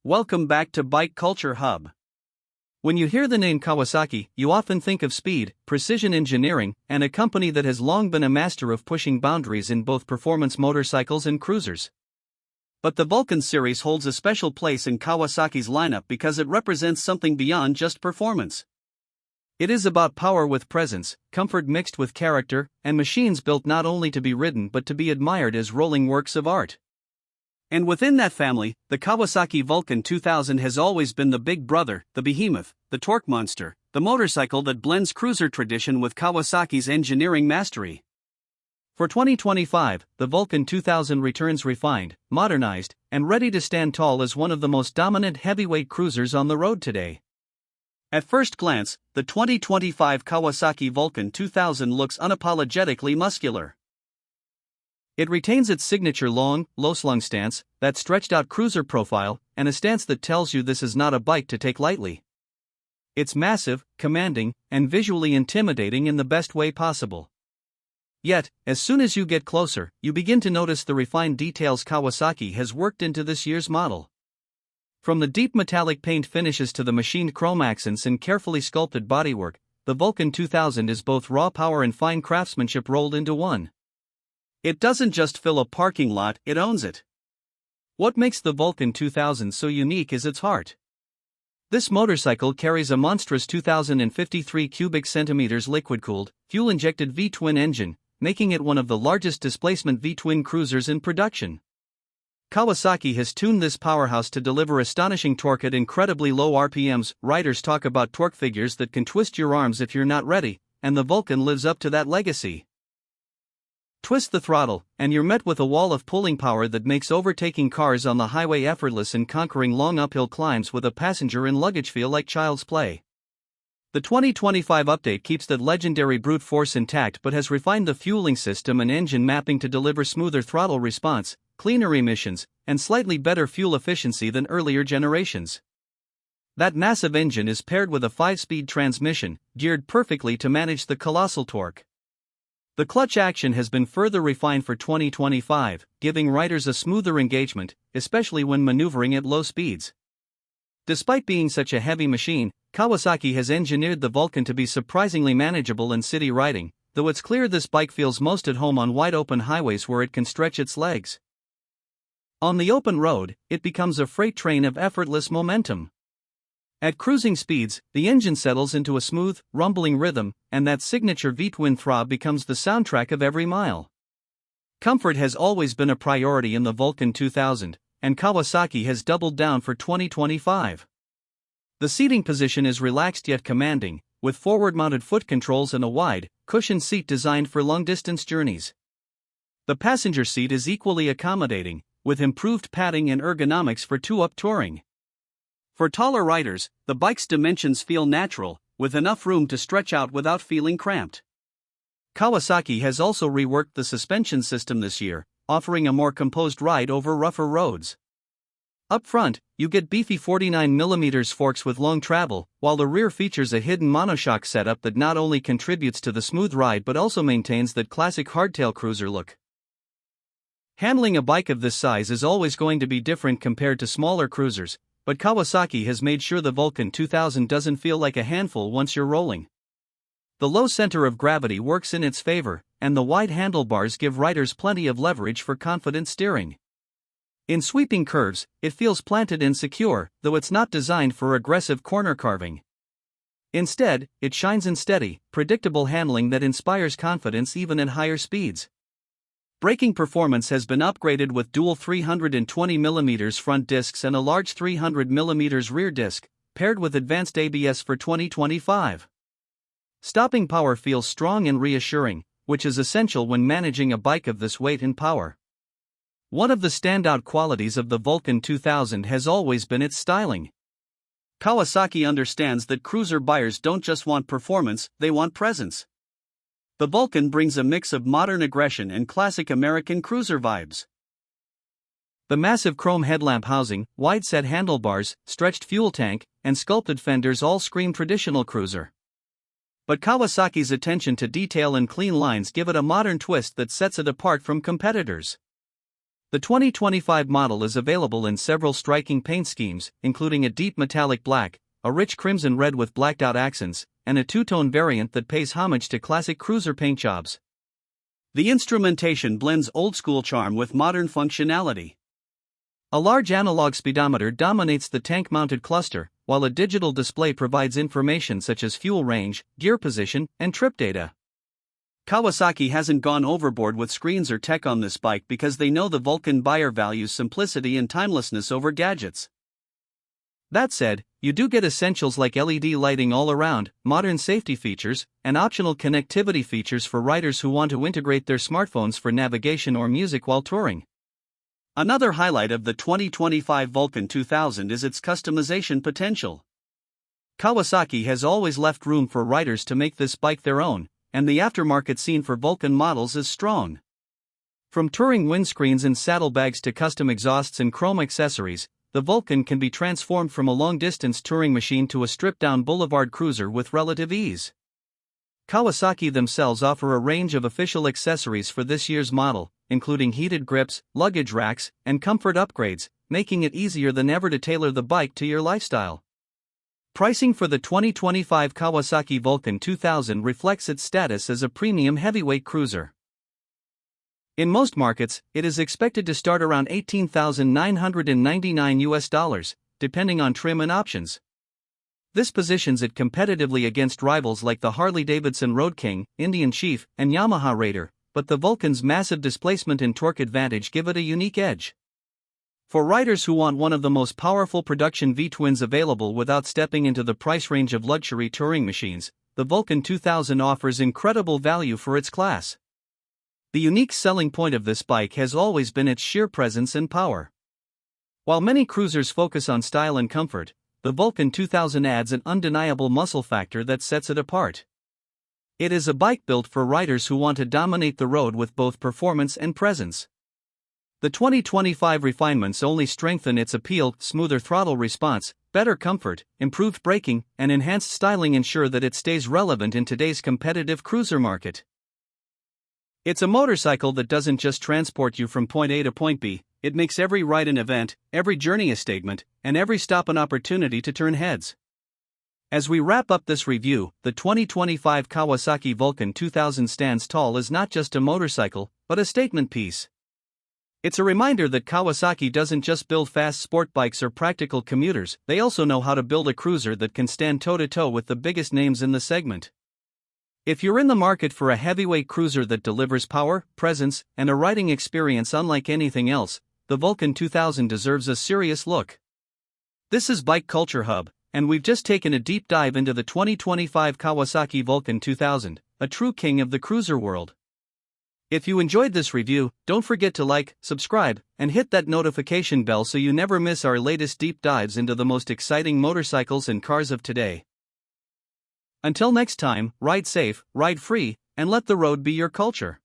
Welcome back to Bike Culture Hub. When you hear the name Kawasaki, you often think of speed, precision engineering, and a company that has long been a master of pushing boundaries in both performance motorcycles and cruisers. But the Vulcan series holds a special place in Kawasaki's lineup because it represents something beyond just performance. It is about power with presence, comfort mixed with character, and machines built not only to be ridden but to be admired as rolling works of art. And within that family, the Kawasaki Vulcan 2000 has always been the big brother, the behemoth, the torque monster, the motorcycle that blends cruiser tradition with Kawasaki's engineering mastery. For 2025, the Vulcan 2000 returns refined, modernized, and ready to stand tall as one of the most dominant heavyweight cruisers on the road today. At first glance, the 2025 Kawasaki Vulcan 2000 looks unapologetically muscular. It retains its signature long, low-slung stance, that stretched-out cruiser profile, and a stance that tells you this is not a bike to take lightly. It's massive, commanding, and visually intimidating in the best way possible. Yet, as soon as you get closer, you begin to notice the refined details Kawasaki has worked into this year's model. From the deep metallic paint finishes to the machined chrome accents and carefully sculpted bodywork, the Vulcan 2000 is both raw power and fine craftsmanship rolled into one. It doesn't just fill a parking lot, it owns it. What makes the Vulcan 2000 so unique is its heart. This motorcycle carries a monstrous 2,053 cubic centimeters liquid-cooled, fuel-injected V-twin engine, making it one of the largest displacement V-twin cruisers in production. Kawasaki has tuned this powerhouse to deliver astonishing torque at incredibly low RPMs. Riders talk about torque figures that can twist your arms if you're not ready, and the Vulcan lives up to that legacy. Twist the throttle, and you're met with a wall of pulling power that makes overtaking cars on the highway effortless and conquering long uphill climbs with a passenger and luggage feel like child's play. The 2025 update keeps that legendary brute force intact but has refined the fueling system and engine mapping to deliver smoother throttle response, cleaner emissions, and slightly better fuel efficiency than earlier generations. That massive engine is paired with a 5-speed transmission, geared perfectly to manage the colossal torque. The clutch action has been further refined for 2025, giving riders a smoother engagement, especially when maneuvering at low speeds. Despite being such a heavy machine, Kawasaki has engineered the Vulcan to be surprisingly manageable in city riding, though it's clear this bike feels most at home on wide-open highways where it can stretch its legs. On the open road, it becomes a freight train of effortless momentum. At cruising speeds, the engine settles into a smooth, rumbling rhythm, and that signature V-twin throb becomes the soundtrack of every mile. Comfort has always been a priority in the Vulcan 2000, and Kawasaki has doubled down for 2025. The seating position is relaxed yet commanding, with forward-mounted foot controls and a wide, cushioned seat designed for long-distance journeys. The passenger seat is equally accommodating, with improved padding and ergonomics for two-up touring. For taller riders, the bike's dimensions feel natural, with enough room to stretch out without feeling cramped. Kawasaki has also reworked the suspension system this year, offering a more composed ride over rougher roads. Up front, you get beefy 49mm forks with long travel, while the rear features a hidden monoshock setup that not only contributes to the smooth ride but also maintains that classic hardtail cruiser look. Handling a bike of this size is always going to be different compared to smaller cruisers, but Kawasaki has made sure the Vulcan 2000 doesn't feel like a handful once you're rolling. The low center of gravity works in its favor, and the wide handlebars give riders plenty of leverage for confident steering. In sweeping curves, it feels planted and secure, though it's not designed for aggressive corner carving. Instead, it shines in steady, predictable handling that inspires confidence even at higher speeds. Braking performance has been upgraded with dual 320mm front discs and a large 300mm rear disc, paired with advanced ABS for 2025. Stopping power feels strong and reassuring, which is essential when managing a bike of this weight and power. One of the standout qualities of the Vulcan 2000 has always been its styling. Kawasaki understands that cruiser buyers don't just want performance, they want presence. The Vulcan brings a mix of modern aggression and classic American cruiser vibes. The massive chrome headlamp housing, wide-set handlebars, stretched fuel tank, and sculpted fenders all scream traditional cruiser. But Kawasaki's attention to detail and clean lines give it a modern twist that sets it apart from competitors. The 2025 model is available in several striking paint schemes, including a deep metallic black, a rich crimson red with blacked out accents, and a two-tone variant that pays homage to classic cruiser paint jobs. The instrumentation blends old-school charm with modern functionality. A large analog speedometer dominates the tank-mounted cluster, while a digital display provides information such as fuel range, gear position, and trip data. Kawasaki hasn't gone overboard with screens or tech on this bike because they know the Vulcan buyer values simplicity and timelessness over gadgets. That said, you do get essentials like LED lighting all around, modern safety features, and optional connectivity features for riders who want to integrate their smartphones for navigation or music while touring. Another highlight of the 2025 Vulcan 2000 is its customization potential. Kawasaki has always left room for riders to make this bike their own, and the aftermarket scene for Vulcan models is strong. From touring windscreens and saddlebags to custom exhausts and chrome accessories, the Vulcan can be transformed from a long-distance touring machine to a stripped-down boulevard cruiser with relative ease. Kawasaki themselves offer a range of official accessories for this year's model, including heated grips, luggage racks, and comfort upgrades, making it easier than ever to tailor the bike to your lifestyle. Pricing for the 2025 Kawasaki Vulcan 2000 reflects its status as a premium heavyweight cruiser. In most markets, it is expected to start around $18,999, depending on trim and options. This positions it competitively against rivals like the Harley-Davidson Road King, Indian Chief, and Yamaha Raider, but the Vulcan's massive displacement and torque advantage give it a unique edge. For riders who want one of the most powerful production V-twins available without stepping into the price range of luxury touring machines, the Vulcan 2000 offers incredible value for its class. The unique selling point of this bike has always been its sheer presence and power. While many cruisers focus on style and comfort, the Vulcan 2000 adds an undeniable muscle factor that sets it apart. It is a bike built for riders who want to dominate the road with both performance and presence. The 2025 refinements only strengthen its appeal. Smoother throttle response, better comfort, improved braking, and enhanced styling ensure that it stays relevant in today's competitive cruiser market. It's a motorcycle that doesn't just transport you from point A to point B, it makes every ride an event, every journey a statement, and every stop an opportunity to turn heads. As we wrap up this review, the 2025 Kawasaki Vulcan 2000 stands tall as not just a motorcycle, but a statement piece. It's a reminder that Kawasaki doesn't just build fast sport bikes or practical commuters, they also know how to build a cruiser that can stand toe-to-toe with the biggest names in the segment. If you're in the market for a heavyweight cruiser that delivers power, presence, and a riding experience unlike anything else, the Vulcan 2000 deserves a serious look. This is Bike Culture Hub, and we've just taken a deep dive into the 2025 Kawasaki Vulcan 2000, a true king of the cruiser world. If you enjoyed this review, don't forget to like, subscribe, and hit that notification bell so you never miss our latest deep dives into the most exciting motorcycles and cars of today. Until next time, ride safe, ride free, and let the road be your culture.